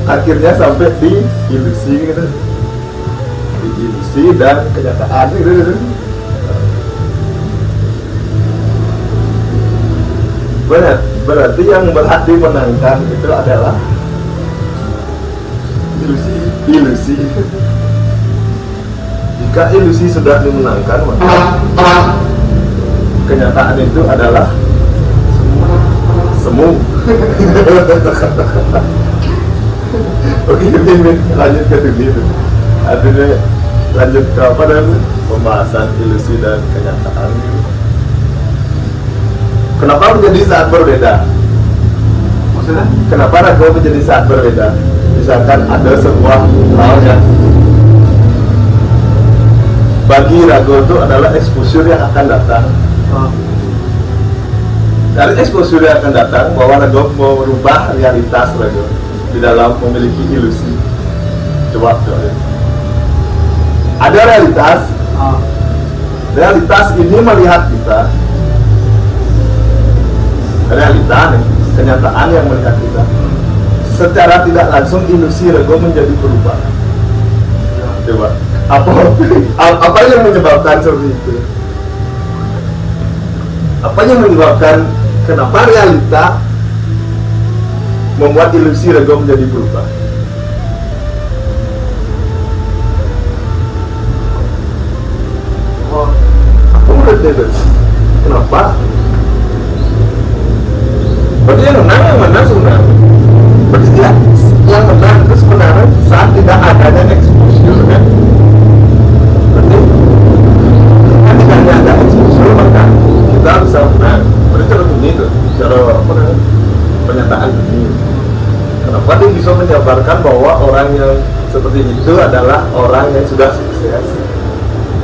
Akhirnya sampai di ilusi gitu, di ilusi dan kenyataan gitu. Berarti yang berhak dimenangkan itu adalah ilusi. Jika ilusi sudah dimenangkan, maka kenyataan itu adalah semu. Oke, lanjut ke sini. Artinya lanjut ke apa namanya? Pembahasan ilusi dan kenyataan. Kenapa menjadi saat berbeda? Maksudnya? Kenapa ragu menjadi saat berbeda? Misalkan ada sebuah hal yang bagi ragu itu adalah exposure yang akan datang. Dari exposure yang akan datang, bahwa ragu mau merubah realitas ragu di dalam memiliki ilusi. Coba. Ada realitas. Realitas ini melihat kita. Realita nih, kenyataan yang melihat kita. Secara tidak langsung ilusi ragu menjadi berubah. Coba. Apa yang menyebabkan seperti itu? Apa yang menyebabkan kenapa realita membuat ilusi ragu menjadi berubah? Apa menurut David? Kenapa? Berarti yang menang sebenarnya. Berarti yang menang itu sebenarnya saat tidak adanya exposure kan? Berarti kan tidak ada exposure maka kita bisa menang. Berarti cara ini tuh, cara apa namanya? Pernyataan ini. Kenapa dia bisa menjabarkan bahwa orang yang seperti itu adalah orang yang sudah sukses?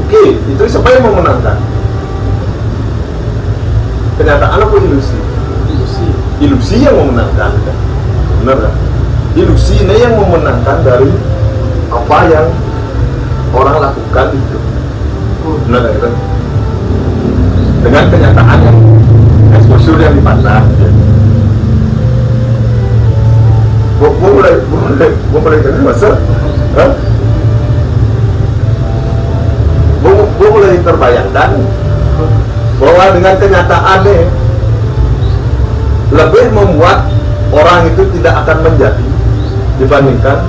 Oke, itu siapa yang memenangkan? Kenyataan apa ilusi? Ilusi yang memenangkan, benar kan? Ilusi ini yang memenangkan dari apa yang orang lakukan itu, benar kan? Dengan kenyataan yang exposure yang dipandang. Boleh dengar masa? Boleh terbayangkan bahwa dengan kenyataan ini lebih membuat orang itu tidak akan menjadi dibandingkan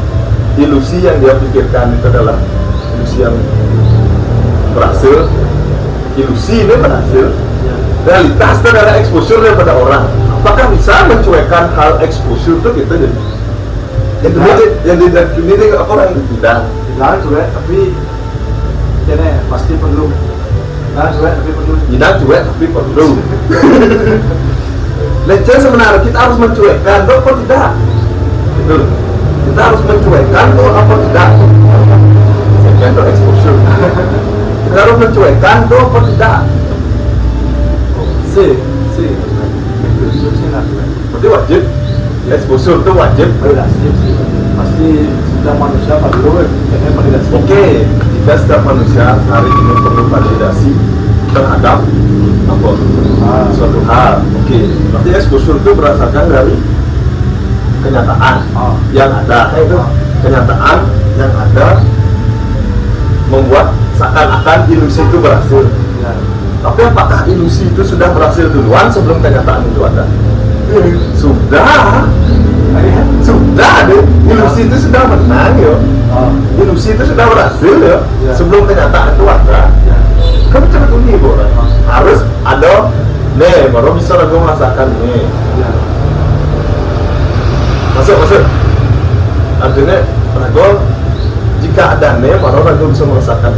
ilusi yang dia pikirkan itu adalah ilusi yang berhasil. Ilusi ini berhasil. Realitas itu adalah exposure daripada orang. Apakah bisa mencuekkan hal exposure itu gitu jadi? Yang ini orang itu tidak cuek, tapi jadi pasti perlu. Tidak cuek tapi perlu. Leceh sebenarnya kita harus mencuekkan, atau tidak? Gitu. Kita harus mencuekkan, atau tidak? Contoh exposure. Kita harus mencuekkan, atau tidak? Berarti wajib. Exposure itu wajib. Pasti setiap manusia perlu. Oke, jika setiap manusia hari ini perlu validasi terhadap apa? Suatu hal. Oke, berarti exposure itu berdasarkan dari kenyataan yang ada. Itu kenyataan yang ada membuat seakan-akan ilusi itu berhasil. Tapi apakah ilusi itu sudah berhasil duluan sebelum kenyataan itu ada? Sudah deh. Ilusi itu sudah menang yo. Ilusi itu sudah berhasil yo. Sebelum kenyataan itu ada. Kamu coba tunggu bu. Harus ada nih, baru bisa ragu merasakan nih. Masuk. Artinya ragu jika ada nih, baru ragu bisa merasakan.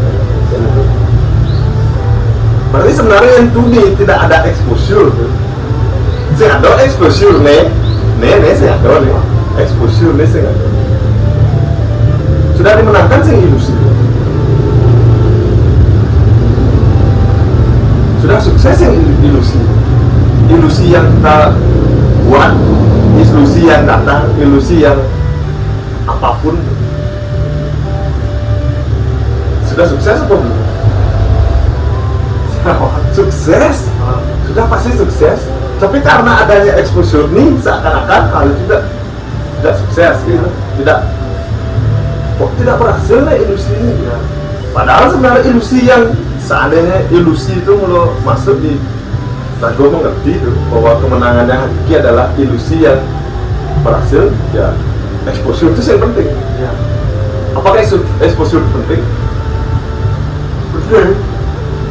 Berarti sebenarnya yang tadi tidak ada exposure. Saya ada exposure nih, saya ada nih. Exposure nih saya ada. Sudah dimenangkan sih ilusi. Sudah sukses yang ilusi yang kita buat, ilusi yang datang, ilusi yang apapun. Sudah sukses apa belum? Sukses, sudah pasti sukses. Tapi karena adanya exposure nih seakan-akan hal itu tidak sukses gitu, tidak berhasil nih ilusi ini. Ya. Padahal sebenarnya ilusi yang seandainya ilusi itu mulai masuk di gue mengerti itu bahwa kemenangan yang hakiki adalah ilusi yang berhasil, ya exposure itu yang penting. Ya. Apakah exposure itu penting? Betul.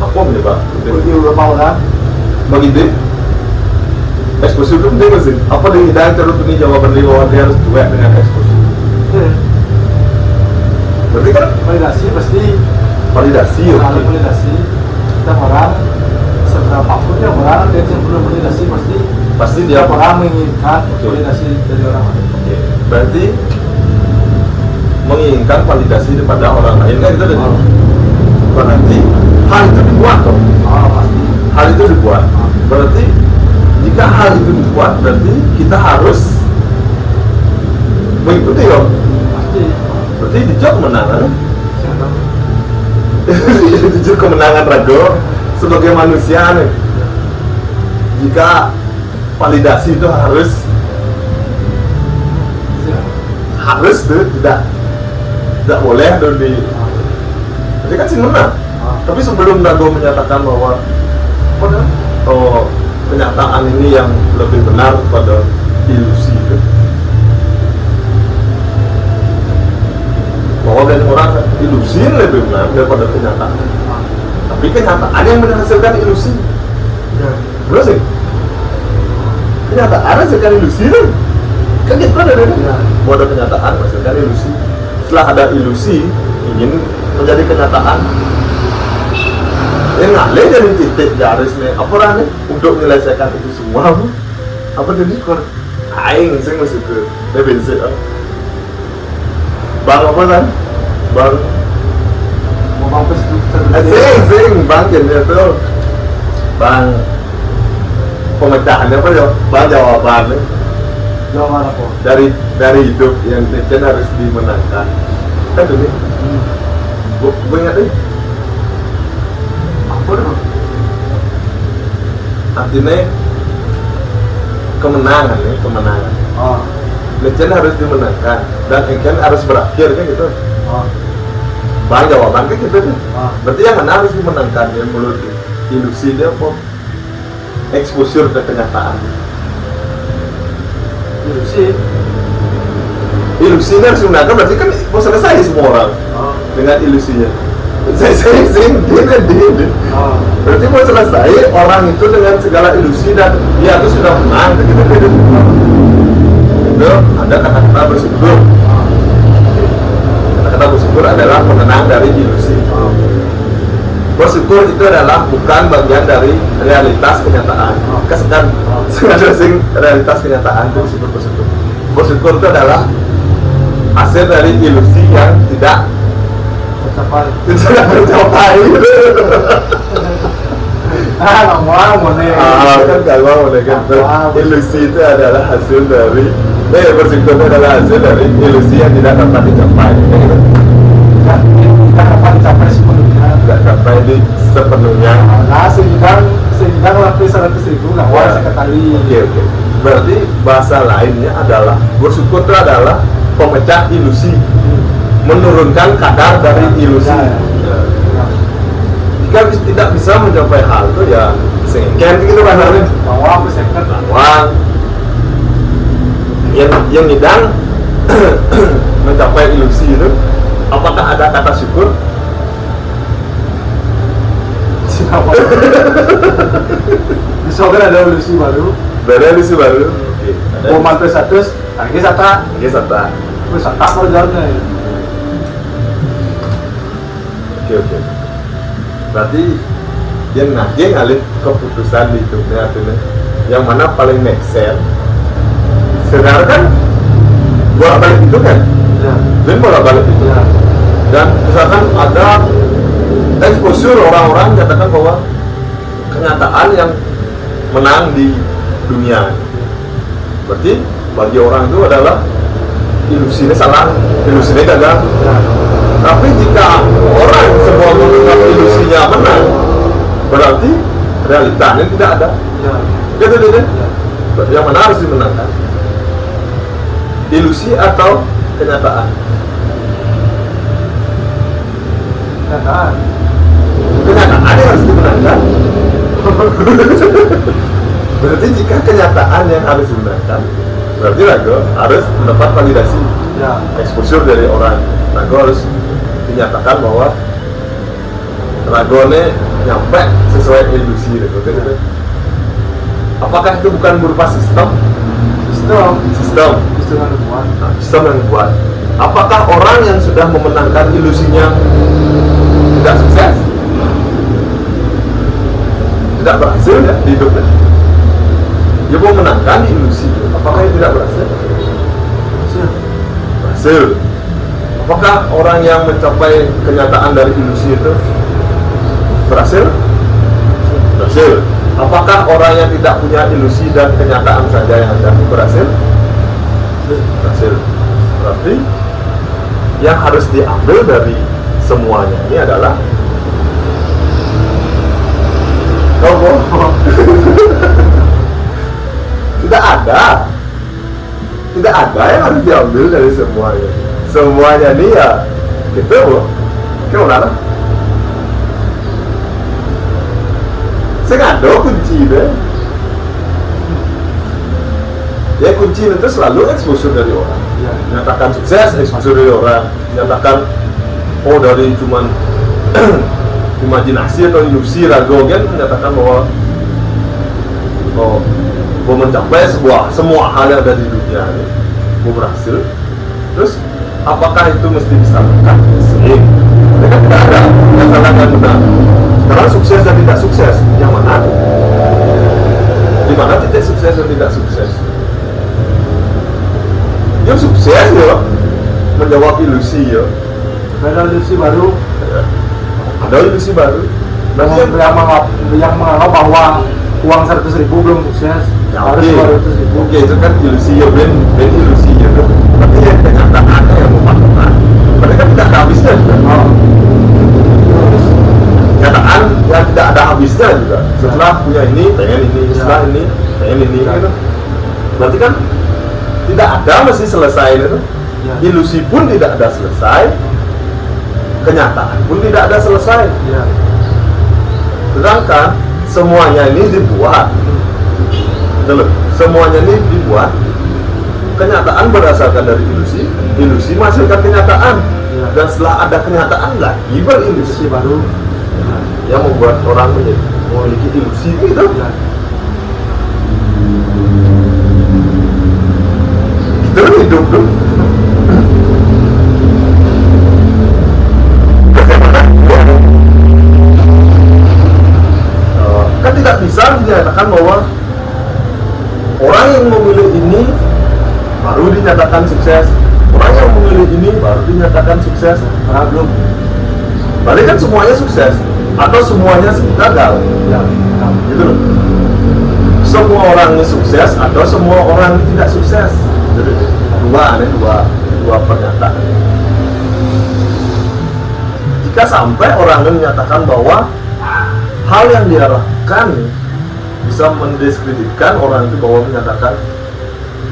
Apa menyebab penting? Bagi beberapa orang. Bagi dia, exposure itu penting sih. Apa dia hidayah terus ini jawaban dia bahwa dia harus cuek dengan exposure? Berarti kan Validasi pasti. validasi, Kalau oke. validasi, kita orang seberapa pun yang orang dia yang belum validasi Pasti dia dia orang menginginkan Oke. validasi dari orang lain. Oke. Berarti menginginkan validasi daripada orang lain kan itu tadi. Oh. Berarti hal itu dibuat dong. Oh pasti. Hal itu dibuat. Berarti jika hal itu dibuat, berarti kita harus mengikuti dong. Pasti. Berarti dijawab kemenangan. Siapa? Dijawab kemenangan Rago sebagai manusia nih. Jika validasi itu harus Siapa? tuh tidak boleh dong di. Berarti kan sih menang. Tapi sebelum Rago menyatakan bahwa kenyataan ini yang lebih benar pada ilusi itu, bahwa banyak orang ilusi ini lebih benar daripada kenyataan. Tapi kenyataan yang menghasilkan ilusi, Ya. benar sih. Kenyataan menghasilkan ilusi itu kan gitu kan ada Ya. bahwa ada kenyataan menghasilkan ilusi. Setelah ada ilusi ingin menjadi kenyataan, yang ngalih dari titik garis nih apa nih untuk menyelesaikan itu semua apa tadi kor aing sih masuk ke DBC bang apa kan bang Mau mampus itu sing bang jadi itu bang pemecahannya apa ya bang jawabannya jawaban apa? dari hidup yang netizen harus dimenangkan kan ini gue ingat deh Apa dong? artinya kemenangan Oh. legend harus dimenangkan dan engken harus berakhir kan gitu Oh. bang jawaban kan gitu kan Oh. berarti yang mana harus dimenangkan yang menurut ilusi dia apa exposure ke kenyataan ilusi ini harus dimenangkan berarti kan mau selesai semua orang Oh. dengan ilusinya saya dia Oh. berarti mau selesai orang itu dengan segala ilusi dan dia itu sudah menang gitu itu ada kata-kata bersyukur. Kata-kata bersyukur adalah penenang dari ilusi. Bersyukur itu adalah bukan bagian dari realitas kenyataan. Kesekan realitas kenyataan itu disebut bersyukur. Bersyukur itu adalah hasil dari ilusi yang tidak tercapai. Ngomong nih. Kan gak mau kan. Ilusi itu adalah hasil dari bersyukur itu adalah hasil dari ilusi yang tidak dapat dicapai. Tidak dapat dicapai sepenuhnya. Tidak dapat sepenuhnya. Nah, sehingga lapis 100.000 nggak wah sekali. Oke. Berarti bahasa lainnya adalah bersyukur itu adalah pemecah ilusi, menurunkan kadar dari ilusi. Jika tidak bisa mencapai hal itu ya sengken gitu kan namanya. Bahwa sengken Wah, yang ngidang mencapai ilusi itu, apakah ada kata syukur? siapa? Besok kan ada ilusi baru. Ada ilusi baru. Oke. Boman pesatus, lagi sata. Oke, sata. Sata kerjanya. Oke. Berarti yang ngalih keputusan di hidupnya artinya yang mana paling make sense. Sebenarnya kan bolak-balik itu kan, Ya. dan bolak-balik itu. Ya. Dan misalkan ada exposure orang-orang menyatakan bahwa kenyataan yang menang di dunia. Berarti bagi orang itu adalah ilusinya salah, ilusinya gagal. Ya. Tapi jika orang semua menganggap ilusinya menang, berarti realitanya tidak ada. Ya. Gitu deh. Ya. Yang mana harus dimenangkan? Ilusi atau kenyataan? Kenyataan. Kenyataan yang harus dimenangkan. Berarti jika kenyataan yang harus dimenangkan, berarti Rago harus mendapat validasi, Ya. exposure dari orang. Rago harus dinyatakan bahwa Ragone nyampe sesuai ilusi gitu. Apakah itu bukan berupa sistem? Sistem Sistem yang dibuat. Nah, sistem yang dibuat. Apakah orang yang sudah memenangkan ilusinya tidak sukses? Tidak berhasil ya di hidupnya? Dia mau menangkan ilusi, apakah dia tidak berhasil? Berhasil. Apakah orang yang mencapai kenyataan dari ilusi itu berhasil? Berhasil. Apakah orang yang tidak punya ilusi dan kenyataan saja yang ada berhasil? Berhasil. Berarti yang harus diambil dari semuanya ini adalah tidak ada yang harus diambil dari semuanya. Semuanya ini ya gitu loh. Gimana? Saya ada kunci deh. Ya kunci itu selalu exposure dari orang. Ya. Nyatakan sukses, exposure dari orang. Nyatakan oh dari cuman imajinasi atau ilusi Rago kan menyatakan bahwa gue mencapai semua hal yang ada di dunia ini, gue berhasil. Terus apakah itu mesti disamakan? Sering. Mereka tidak ada yang salah dan benar. Sekarang sukses dan tidak sukses, yang mana? Di mana titik sukses dan tidak sukses? Yang sukses ya, menjawab ilusi ya. Ada ilusi baru. Ada ilusi baru. Berarti yang menganggap bahwa uang 100.000 belum sukses. ya, Harus oke. 200.000. Oke, itu kan ilusi ya, ben ilusi ya. Tapi yang kenyataannya yang memaknai, mereka tidak ada habisnya juga. Kenyataan yang tidak ada habisnya juga. Setelah punya ini, pengen ini. Setelah ini, pengen ini. Gitu. Berarti kan tidak ada mesti selesai itu. Ya. Ilusi pun tidak ada selesai, kenyataan pun tidak ada selesai. Ya. Sedangkan semuanya ini dibuat. Betul? Semuanya ini dibuat. Kenyataan berdasarkan dari ilusi, ilusi menghasilkan kenyataan. Ya. Dan setelah ada kenyataan lagi berilusi Ilusi baru. yang membuat orang memiliki ilusi gitu. Ya. Itu hidup tuh. Kan tidak bisa dinyatakan bahwa orang yang memilih ini baru dinyatakan sukses, orang yang memilih ini baru dinyatakan sukses. Karena belum. Berarti kan semuanya sukses atau semuanya gagal, Ya. gitu loh. Semua orang ini sukses atau semua orang ini tidak sukses. Jadi dua pernyataan. Jika sampai orang ini menyatakan bahwa hal yang dia lakukan bisa mendiskreditkan orang itu, bahwa menyatakan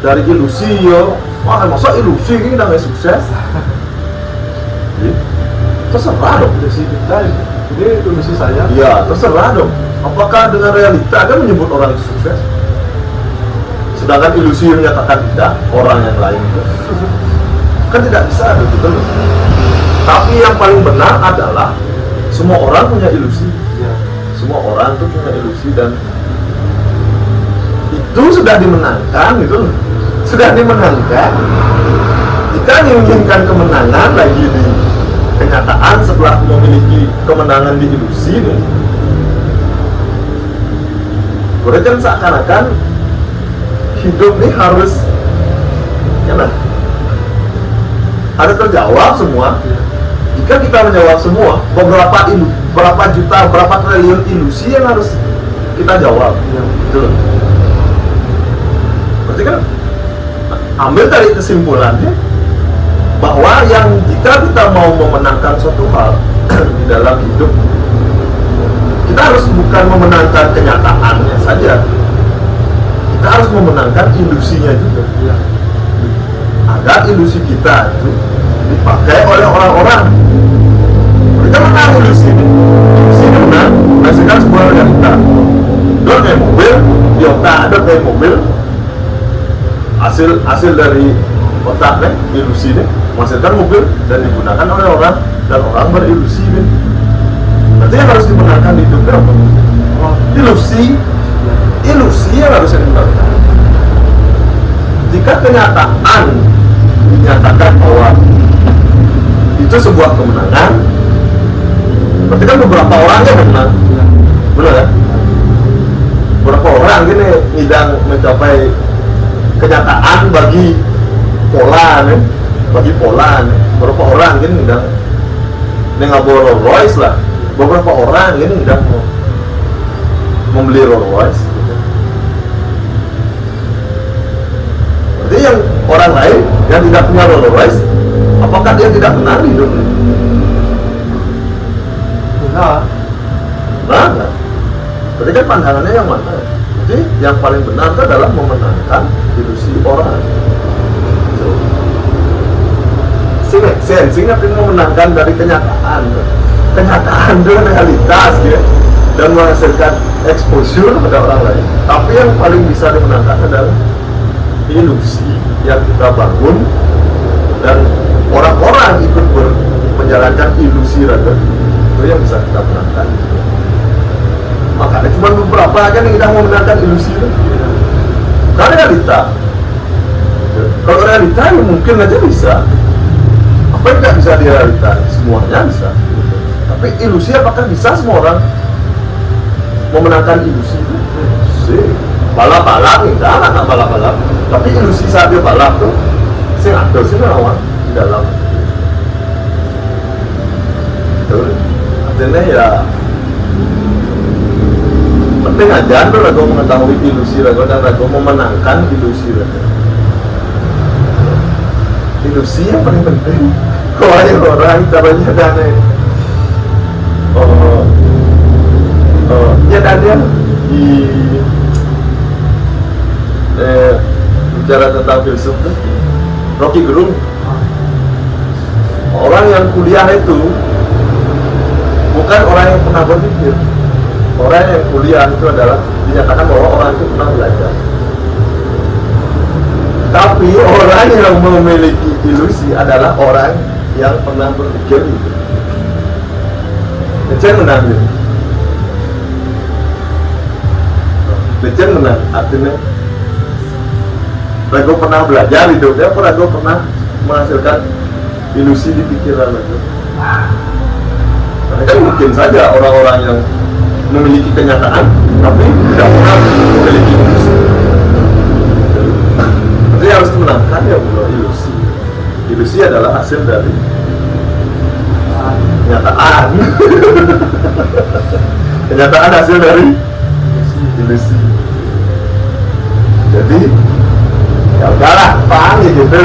dari ilusi ya, wah masa ilusi ini namanya sukses? Jadi, terserah dong. Ilusi kita ini ilusi saya. Iya, terserah dong. Apakah dengan realita kan menyebut orang itu sukses? Sedangkan ilusi menyatakan tidak, orang yang lain itu kan tidak bisa begitu loh. Tapi yang paling benar adalah semua orang punya ilusi. Ya. Semua orang tuh punya ilusi dan itu sudah dimenangkan gitu loh. Sudah dimenangkan. Jika menginginkan kemenangan lagi di kenyataan setelah memiliki kemenangan di ilusi nih, berarti kan seakan-akan hidup nih harus harus terjawab semua. Jika kita menjawab semua, berapa juta, berapa triliun ilusi yang harus kita jawab. Ya. Gitu loh. Berarti kan ambil dari kesimpulannya bahwa jika kita mau memenangkan suatu hal di dalam hidup, kita harus bukan memenangkan kenyataannya saja, kita harus memenangkan ilusinya juga, agar ilusi kita itu dipakai oleh orang-orang. Kita menang ilusi ini menang, menghasilkan sebuah realita. Dor kayak mobil, di otak ada kayak mobil, hasil dari otaknya, ilusi ini menghasilkan mobil dan digunakan oleh orang, dan orang berilusi ini. Berarti yang harus dimenangkan di hidupnya apa? Ilusi yang harus dimenangkan. Jika kenyataan dinyatakan bahwa itu sebuah kemenangan, berarti kan beberapa orang yang menang, benar kan? Beberapa orang gini ngidang mencapai kenyataan bagi pola nih, beberapa orang gini ngidang ngabur Rolls Royce lah, beberapa orang gini ngidang membeli Rolls Royce. Berarti yang orang lain yang tidak punya Rolls Royce, apakah dia tidak menang di hidupnya? Benar. Berarti kan pandangannya yang mana? Jadi yang paling benar itu adalah memenangkan ilusi orang. Sing tapi memenangkan dari kenyataan itu realitas gitu, dan menghasilkan exposure pada orang lain. Tapi yang paling bisa dimenangkan adalah ilusi yang kita bangun, dan orang-orang ikut menjalankan ilusi itu yang bisa kita menangkan. Makanya cuma beberapa aja yang kita mau menangkan ilusi itu. Karena realita, kalau realita ya mungkin aja bisa. Apa yang tidak bisa di realita? Semuanya bisa. Tapi ilusi apakah bisa semua orang memenangkan ilusi itu? Balap-balap enggak balap-balap. Tapi ilusi saat dia balap tuh, saya ada sih lawan di dalam. Artinya ya penting aja tuh ragu mengetahui ilusi ragu dan ragu memenangkan ilusi ragu. Ilusi yang paling penting. Wahai orang caranya dana. Ya tadi di bicara tentang filsuf tuh Rocky Gerung, orang yang kuliah itu bukan orang yang pernah berpikir. Orang yang kuliah itu adalah dinyatakan bahwa orang itu pernah belajar. Tapi orang yang memiliki ilusi adalah orang yang pernah berpikir itu. Becen menang gitu. Becen menang artinya Rago pernah belajar hidupnya, apa Rago pernah menghasilkan ilusi di pikiran Rago. Karena kan mungkin saja orang-orang yang memiliki kenyataan tapi tidak pernah memiliki ilusi. Jadi harus menangkan ya ilusi. Ilusi adalah hasil dari kenyataan. Kenyataan hasil dari ilusi. Jadi ya udahlah, paham ya gitu.